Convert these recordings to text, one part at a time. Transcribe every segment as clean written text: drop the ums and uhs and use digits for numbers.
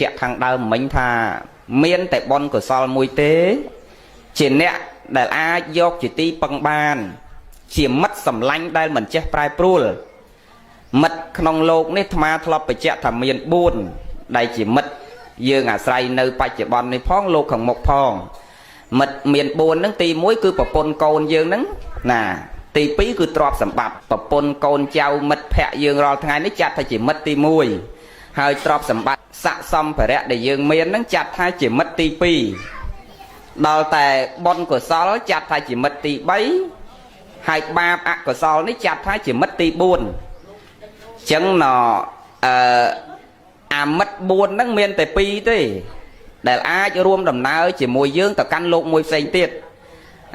ជាក់ខាងដើមមិញថាមានតែបនកុសលមួយទេជាអ្នកដែលអាចយកជាទីពឹងបានជាមិត្តសម្លាញ់ដែលមិនចេះប្រែប្រួលមិត្តក្នុងលោកនេះអាត្មាធ្លាប់បញ្ជាក់ថាមាន4ដែលជាមិត្តយើងអាស្រ័យនៅបច្ចុប្បន្ននេះផងលោកខាងមុខផងមិត្តមាន4ហ្នឹងទី1គឺប្រពន្ធកូនយើងហ្នឹងណាទី2គឺទ្រព្យសម្បត្តិប្រពន្ធកូនចៅមិត្តភ័ក្តិយើងរាល់ថ្ងៃនេះចាត់ថាជាមិត្តទី1ហើយទ្រព្យសម្បត្តិស័ក្តិសម្ភារៈដែលយើងមានហ្នឹងចាត់ថាជាមិត្តទី2ដល់តែបុណ្យកុសលចាត់ថាជាមិត្តទី3ហើយបាបអកុសលនេះចាត់ថាជាមិត្តទី4អញ្ចឹងអាមិត្ត4ហ្នឹងមានតែ2ទេដែលអាចរួមដំណើរជាមួយយើងទៅកាន់លោកមួយផ្សេងទៀត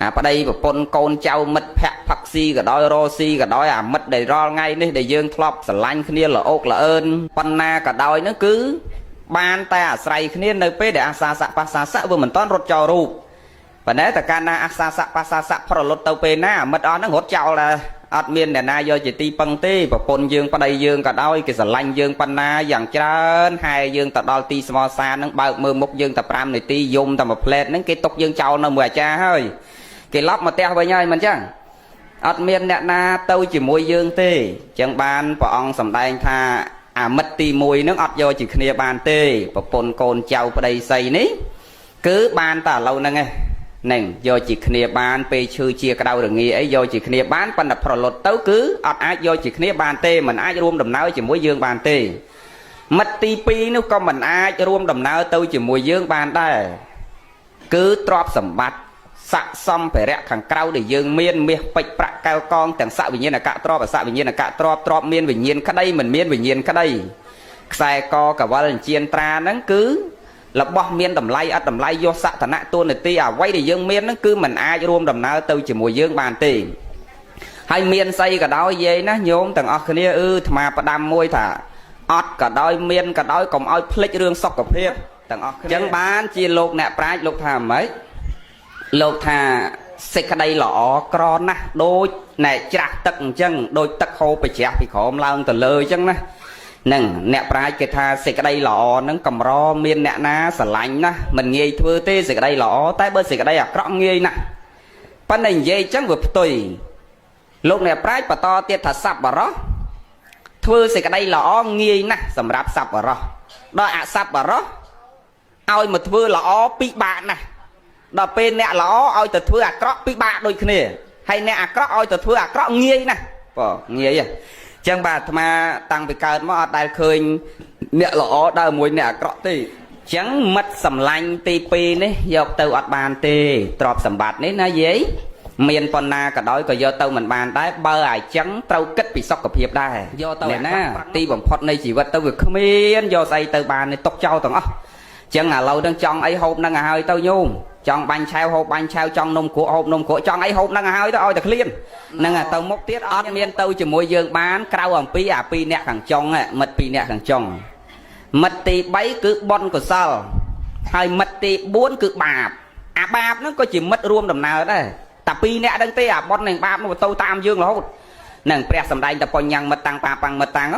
អាប្តីប្រពន្ធកូនចៅមិត្តភ័ក្តិផឹកស៊ីក៏ដោយរស់ស៊ីក៏ដោយអាមិត្តដែលរាល់ថ្ងៃនេះដែលយើងធ្លាប់ស្រឡាញ់គ្នាល្អោកល្អើនប៉ុណ្ណាក៏ដោយហ្នឹងគឺបានតែអាស្រ័យគ្នានៅពេលដែលអាសាសៈបាសាសៈវាមិនតាន់រត់ចោលរូបប៉ុន្តែតែកាលណាអាសាសៈបាសាសៈប្រលត់ទៅពេលណាអាមិត្តអស់ហ្នឹងរត់ចោលដែរអត់មានអ្នកណាយកជាទីពឹងទេប្រពន្ធយើងប្តីយើងក៏ដោយគេស្រឡាញ់យើងប៉ុណ្ណាយ៉ាងច្រើនហើយយើងទៅដល់ទីស្មោសានហ្នឹងបើកមើលមុខយើងតែ5នាទីយំតែមួយផ្លែតហ្នឹងគេទុកយើងចោលនៅមួយអាចារ្យហើយគេឡប់មកផ្ទះវិញហើយមិនចឹងអត់មានអ្នកណាទៅជាមួយយើងទេចឹងបានព្រះអង្គសម្ដែងថាអាមិត្តទី1ហ្នឹងអត់យកជាគ្នាបានទេប្រពន្ធកូនចៅប្តីស្រីនេះគឺបានតែឥឡូវហ្នឹងឯងនឹងយកជាគ្នាបានពេលឈឺជាក្តៅរងាអីយកជាគ្នាបានប៉ុន្តែប្រលត់ទៅគឺអត់អាចយកជាគ្នាបានទេមិនអាចរួមដំណើរជាមួយយើងបានទេមិត្តទី2នោះក៏មិនអាចរួមដំណើរទៅជាមួយយើងបានដែរគឺទ្រព្យសម្បត្តិស័ក្តិសម្ភារៈខាងក្រៅដែលយើងមានមាសពេជ្រប្រាក់កែវកងទាំងស័ក្តិវិញ្ញាណកៈទ្រព្យអស័ក្តិវិញ្ញាណកៈទ្រព្យមានវិញ្ញាណក្តីមិនមានវិញ្ញាណក្តីខ្សែកកវលអញ្ជៀនត្រាហ្នឹងគឺរបស់មានតម្លៃអត់តម្លៃយកសក្តិណៈទូនាទីអ្វីដែលយើងមានហ្នឹងគឺមិនអាចរួមដំណើរទៅជាមួយយើងបានទេហើយមានស្អីក៏ដោយយាយណាញោមទាំងអស់គ្នាអាត្មាផ្ដាំមួយថាអត់ក៏ដោយមានក៏ដោយកុំឲ្យភ្លេចរឿងសុខភាពទាំងអស់គ្នាអញ្ចឹងបានជាលោកអ្នកប្រាជ្ញលោកថាម៉េចលោកថាសេចក្តីល្អក្រណាស់ដូចណែច្រាស់ទឹកអញ្ចឹងដូចទឹកហូរប្រជ្រះពីក្រោមឡើងទៅលើអញ្ចឹងណានឹងអ្នកប្រាជ្ញគេថាសេចក្តីល្អហ្នឹងកម្រមានអ្នកណាស្រឡាញ់ណាស់មិនងាយធ្វើទេសេចក្តីល្អតែបើសេចក្តីអាក្រក់ងាយណាស់ប៉ុន្តែនិយាយអញ្ចឹងវាផ្ទុយលោកអ្នកប្រាជ្ញបន្តទៀតថាសប្បុរសធ្វើសេចក្តីល្អងាយណាស់សម្រាប់សប្បុរសដល់អសប្បុរសឲ្យមកធ្វើល្អពិបាកណាស់ដល់ពេលអ្នកល្អឲ្យទៅធ្វើអាក្រក់ពិបាកដូចគ្នាហើយអ្នកអាក្រក់ឲ្យទៅធ្វើអាក្រក់ងាយណាស់បងងាយចឹងបាទអាត្មាតាំងពីកើតមកអត់ដែលឃើញអ្នកល្អដើរមួយអ្នកអាក្រក់ទេចឹងមិត្តសម្លាញ់ទី2នេះយកទៅអត់បានទេទ្រព្យសម្បត្តិនេះណាយាយមានប៉ុណ្ណាក៏ដោយក៏យកទៅមិនបានដែរបើអាចឹងត្រូវគិតពីសុខភាពដែរយកទៅណាទីបំផុតនៃជីវិតទៅវាគ្មានយកស្អីទៅបាននេះຕົកចោលទាំងអស់ចឹងឥឡូវនឹងចង់អីហូបនឹងឲ្យហើយទៅញោមចង់បាញ់ឆាវហូបបាញ់ឆាវចង់នំគ្រក់ហូបនំគ្រក់ចង់អីហូបនឹងឲ្យហើយទៅឲ្យតែឃ្លានហ្នឹងទៅមុខទៀតអត់មានទៅជាមួយយើងបានក្រៅអំពីអា2អ្នកខាងចុងមិត្ត2អ្នកខាងចុងមិត្តទី3គឺបុណ្យកុសលហើយមិត្តទី4គឺបាបអាបាបហ្នឹងក៏ជាមិត្តរួមដំណើរដែរតែ2អ្នកហ្នឹងទេអាបុណ្យនិងបាបនោះទៅតាមយើងរហូតហ្នឹងព្រះសម្ដែងតែបញ្ញាំងមិត្តតាំងបាបាំងមិត្តតាំង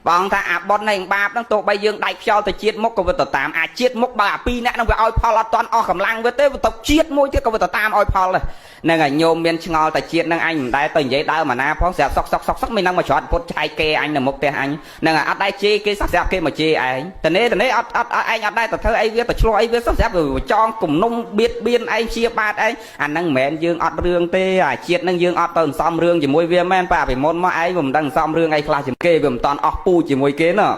បងថាអាបុណ្យនៃបាបហ្នឹងទោះបីយើងដៃខ្យល់ទៅជាតិមុខក៏វាទៅតាមអាជាតិមុខបើអា2អ្នកហ្នឹងវាឲ្យផលអត់តាន់អស់កម្លាំងវាទេវាទៅជាតិមួយទៀតក៏វាទៅតាមឲ្យផលហ្នឹងហើយញោមមានឆ្ងល់តែជាតិហ្នឹងអញមិនដែលទៅនិយាយដើមអាណាផងស្រាប់សុកមិននឹងមកច្រត់ពុតឆែកគេអញនៅមុខផ្ទះអញហ្នឹងហើយអត់ដែរជេរគេសោះស្រាប់គេមកជេរឯងតនេះអត់ឯងអត់ដែរទៅធ្វើអីវាទៅឆ្លោះអីវាសោះស្រាប់វាចងគំនុំបៀតបៀនឯងជាបាតឯងអាហ្នឹងមិនមែនយើងអត់រឿងទេអាជាតិហ្នឹងយើងអត់ទៅសំរឿងជាមួយវាមែនប៉ាពីមុនមកឯងមិនដឹងសំរឿងអីខ្លះជាងគេវាមិនតាន់អស់ពូជាមួយគេណោះ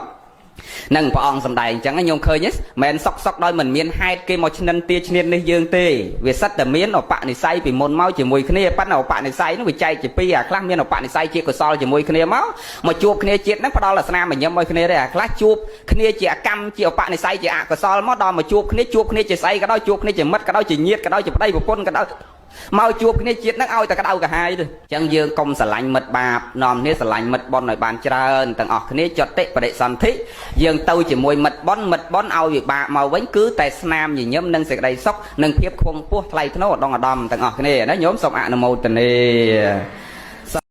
នឹងព្រះអង្គសម្ដែងអញ្ចឹងញោមឃើញទេមិនសុកដោយមិនមានហេតុគេមកឈ្និនទាឈ្នាននេះយើងទេវាសិតតែមានឧបនិស្ស័យពីមុនមកជាមួយគ្នាប៉ុន្តែឧបនិស្ស័យនោះវាចែកជាពីរអាខ្លះមានឧបនិស្ស័យជាកុសលជាមួយគ្នាមកជួបគ្នាជាតិហ្នឹងផ្ដល់អាសនាមញឹមឲ្យគ្នាទេអាខ្លះជួបគ្នាជាអកម្មជាឧបនិស្ស័យជាអកុសលមកដល់មកជួបគ្នាជាស្អីក៏ដោយជួបគ្នាជាមិត្តក៏ដោយជាញាតិក៏ដោយជាប្តីប្រពន្ធក៏ដោយមកជួបគ្នាជាតិហ្នឹងឲ្យតែក្តៅកាហាយទៅអញ្ចឹងយើងកុំស្រឡាញ់មិត្តបាបនាំគ្នាស្រឡាញ់មិត្តបុណ្យឲ្យបានច្រើនទាំងអស់គ្នាចតិបរិសន្ធិយើងទៅជាមួយមិត្តបុណ្យឲ្យវិបាកមកវិញគឺតែស្នាមញញឹមនិងសេចក្តីសុខនិងភាពខ្ពង់ខ្ពស់ថ្លៃថ្នូរឧត្តមឧត្តមទាំងអស់គ្នាណាញោមសូមអនុមោទនា